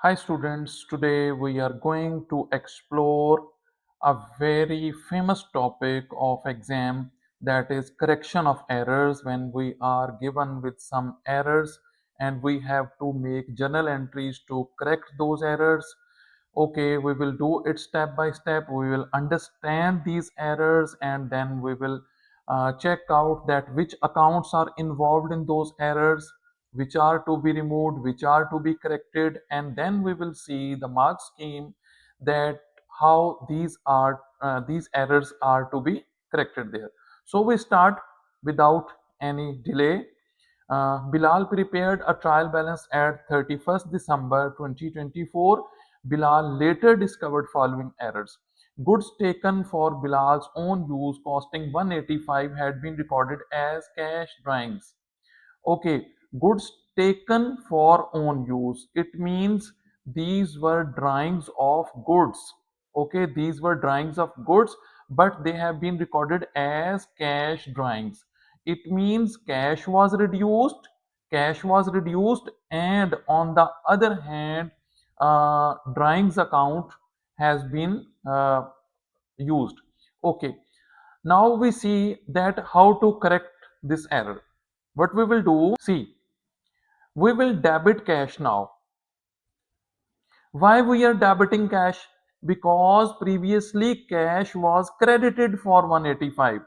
Hi students, today we are going to explore a very famous topic of exam, that is correction of errors. When we are given with some errors and we have to make journal entries to correct those errors. Okay, we will do it step by step. We will understand these errors and then we will check out that which accounts are involved in those errors, which are to be removed, which are to be corrected, and then we will see the mark scheme, that how these errors are to be corrected there. So we start without any delay. Bilal prepared a trial balance at 31st December 2024. Bilal later discovered following errors. Goods taken for Bilal's own use costing 185 had been recorded as cash drawings. Okay, goods taken for own use. It means these were drawings of goods. Okay, these were drawings of goods, but they have been recorded as cash drawings. It means cash was reduced, and on the other hand, drawings account has been used. Okay, now we see that how to correct this error. What we will do, see, we will debit cash now. Why we are debiting cash? Because previously cash was credited for 185.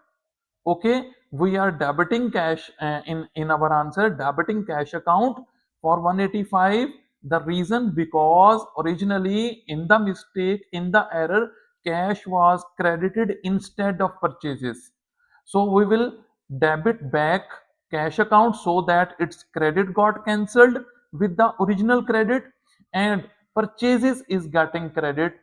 Okay, we are debiting cash in our answer, debiting cash account for 185. The reason, because originally in the mistake, in the error, cash was credited instead of purchases. So we will debit back cash account so that its credit got cancelled with the original credit, and purchases is getting credit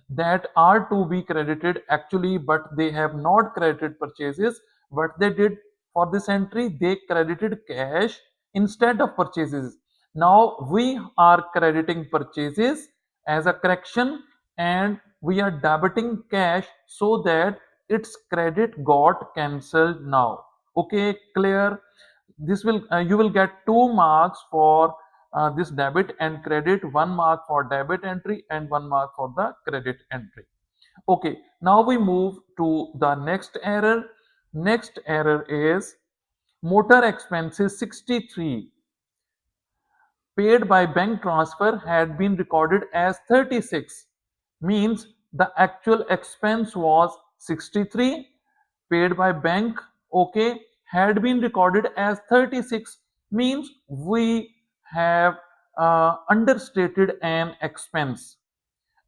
that are to be credited actually, but they have not credited purchases. What they did for this entry, they credited cash instead of purchases. Now we are crediting purchases as a correction, and we are debiting cash so that its credit got cancelled now. Okay, clear? This will you will get 2 marks for this debit and credit, 1 mark for debit entry and 1 mark for the credit entry. Okay, now we move to the next error. Next error is motor expenses 63 paid by bank transfer had been recorded as 36. Means the actual expense was 63, paid by bank, okay, had been recorded as 36. Means we have understated an expense.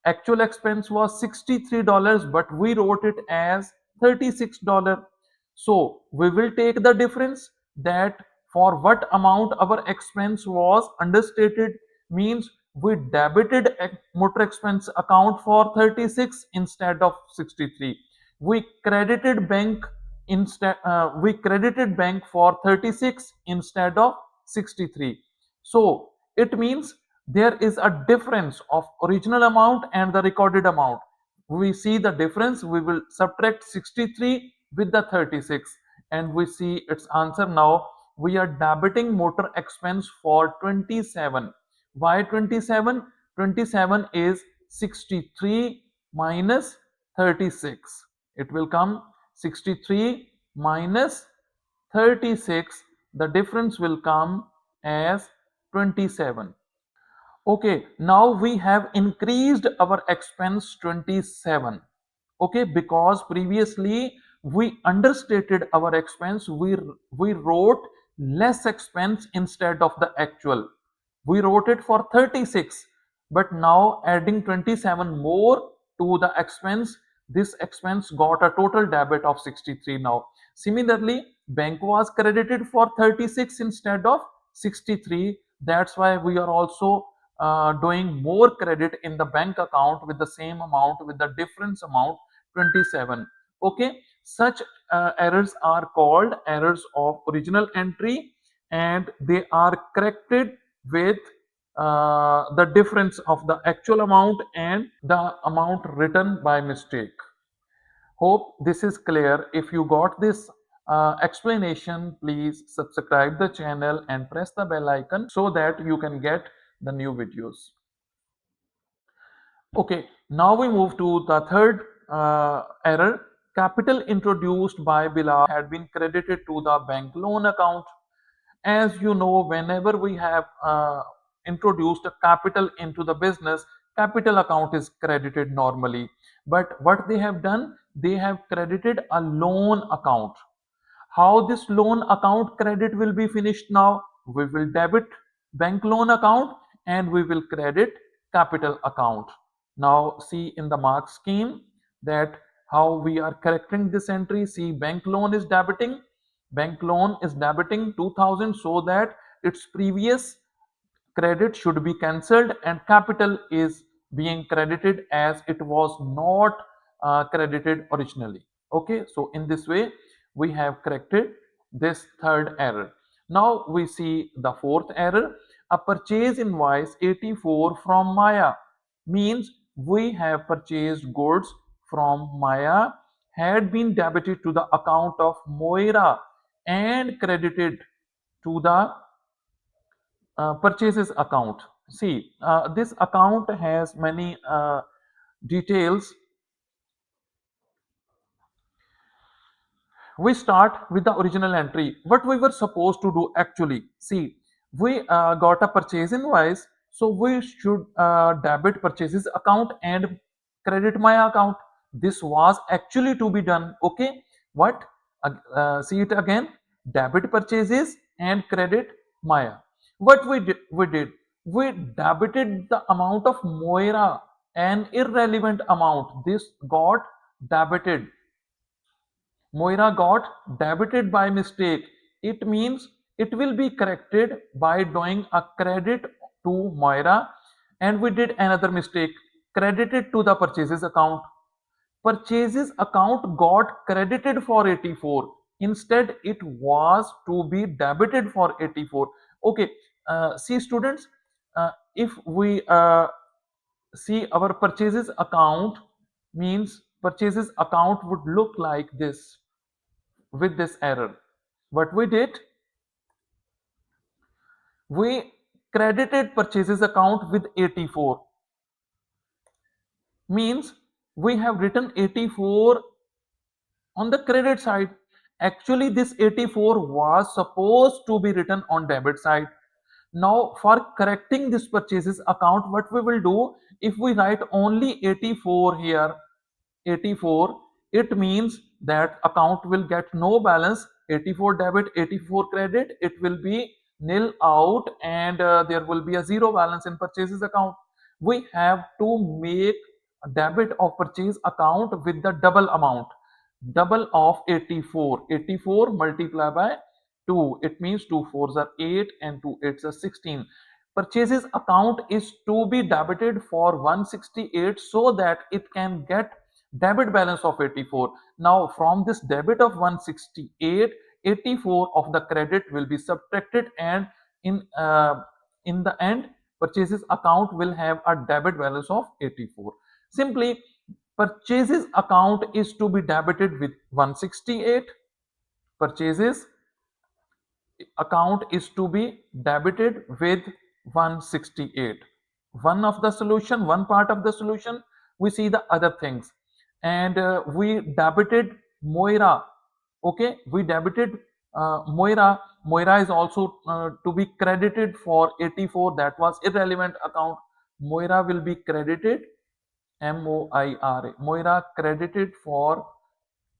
Actual expense was $63, but we wrote it as $36. So we will take the difference, that for what amount our expense was understated. Means we debited motor expense account for 36 instead of 63. We credited bank for 36 instead of 63. So it means there is a difference of original amount and the recorded amount. We see the difference, we will subtract 63 with the 36 and we see its answer. Now we are debiting motor expense for 27. Why 27? 27 is 63 minus 36. It will come 63 minus 36. The difference will come as 27. Okay, now we have increased our expense 27. Okay, because previously we understated our expense. We wrote less expense instead of the actual. We wrote it for 36, but now adding 27 more to the expense, this expense got a total debit of 63 now. Similarly, bank was credited for 36 instead of 63. That's why we are also doing more credit in the bank account with the same amount, with the difference amount 27. Okay, such errors are called errors of original entry, and they are corrected with the difference of the actual amount and the amount written by mistake. Hope this is clear. If you got this explanation, please subscribe the channel and press the bell icon so that you can get the new videos. Okay, now we move to the third error. Capital introduced by Bilal had been credited to the bank loan account. As you know, whenever we have introduced a capital into the business, capital account is credited normally. But what they have done, they have credited a loan account. How this loan account credit will be finished now? We will debit bank loan account and we will credit capital account. Now see in the mark scheme that how we are correcting this entry. See, bank loan is debiting. Bank loan is debiting 2000 so that its previous credit should be cancelled and capital is being credited as it was not credited originally. Okay, so in this way we have corrected this third error. Now we see the fourth error. A purchase invoice 84 from Maya means we have purchased goods from Maya, had been debited to the account of Moira and credited to the purchases account. See, this account has many details. We start with the original entry. What we were supposed to do actually. See, we got a purchase invoice, so we should debit purchases account and credit my account. This was actually to be done. Okay, what? See it again. Debit purchases and credit Maya. What we debited the amount of Moira, an irrelevant amount. This got debited. Moira got debited by mistake. It means it will be corrected by doing a credit to Moira, and we did another mistake, credited to the purchases account. Purchases account got credited for 84. Instead, it was to be debited for 84. Okay, see students, if we see our purchases account means purchases account would look like this with this error. What we did, we credited purchases account with 84 means we have written 84 on the credit side. Actually, this 84 was supposed to be written on debit side. Now, for correcting this purchases account, what we will do, if we write only 84 here, 84, it means that account will get no balance. 84 debit, 84 credit, it will be nil out, and there will be a zero balance in purchases account. We have to make a debit of purchase account with the double amount, double of 84. 84 multiplied by 2, it means 2 fours are 8 and 2 eights are 16. Purchases account is to be debited for 168 so that it can get debit balance of 84. Now from this debit of 168, 84 of the credit will be subtracted, and in the end purchases account will have a debit balance of 84. Simply, purchases account is to be debited with 168. Purchases account is to be debited with 168. One of the solution, one part of the solution, we see the other things. And we debited Moira. Okay, we debited Moira. Moira is also to be credited for 84. That was irrelevant account. Moira will be credited, Moira. Moira credited for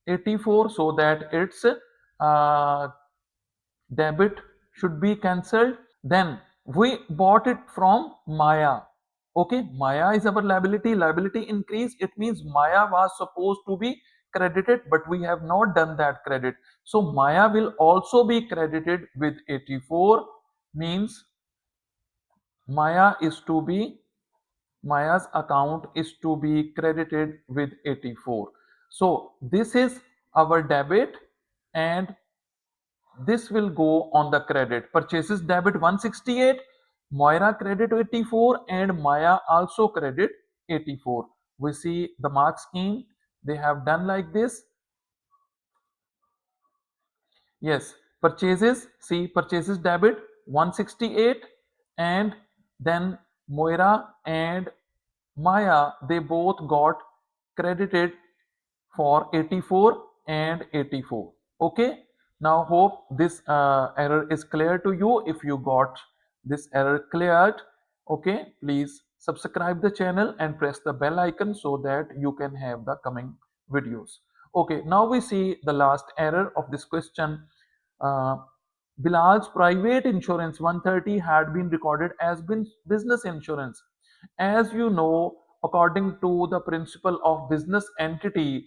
84 so that its debit should be cancelled. Then we bought it from Maya. Okay, Maya is our liability. Liability increase. It means Maya was supposed to be credited, but we have not done that credit. So Maya will also be credited with 84. Means Maya is to be Maya's account is to be credited with 84. So this is our debit, and this will go on the credit. Purchases debit 168, Moira credit 84, and Maya also credit 84. We see the mark scheme. They have done like this. Yes, purchases, see purchases debit 168, and then Moira and Maya, they both got credited for 84 and 84. Okay, now hope this error is clear to you. If you got this error cleared, okay, please subscribe the channel and press the bell icon so that you can have the coming videos. Okay, now we see the last error of this question. uh, Bilal's private insurance 130 had been recorded as business insurance. As you know, according to the principle of business entity,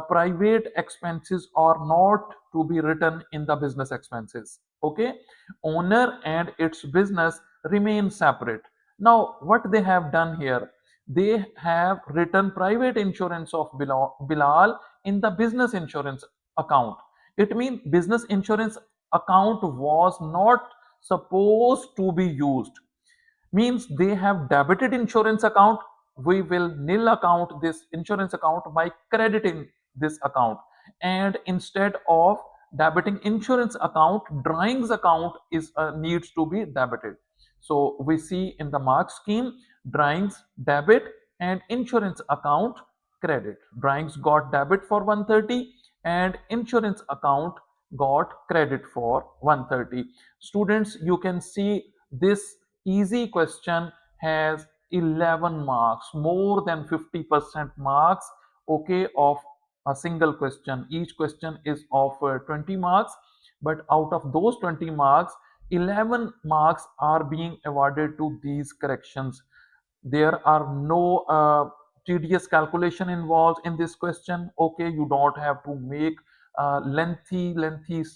private expenses are not to be written in the business expenses. Okay, owner and its business remain separate. Now, what they have done here, they have written private insurance of Bilal in the business insurance account. It means business insurance account was not supposed to be used. Means they have debited insurance account. We will nil account this insurance account by crediting this account, and instead of debiting insurance account, drawings account is needs to be debited. So we see in the mark scheme, drawings debit and insurance account credit. Drawings got debit for 130 and insurance account got credit for 130. Students, you can see this easy question has 11 marks, more than 50% marks, okay, of a single question. Each question is of 20 marks, but out of those 20 marks, 11 marks are being awarded to these corrections. There are no tedious calculation involved in this question. Okay, you don't have to make lengthy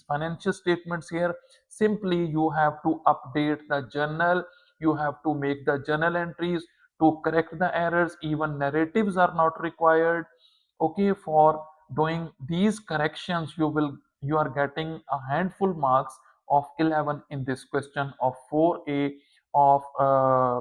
financial statements here. Simply you have to update the journal, you have to make the journal entries to correct the errors. Even narratives are not required. Okay, for doing these corrections, you are getting a handful marks of 11 in this question of 4A of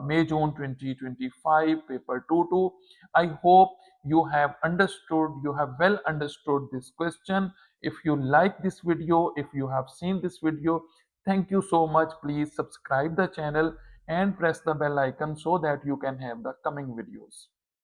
May June 2025 paper 2-2. I hope you have understood, you have well understood this question. If you like this video, if you have seen this video, thank you so much. Please subscribe the channel and press the bell icon so that you can have the coming videos.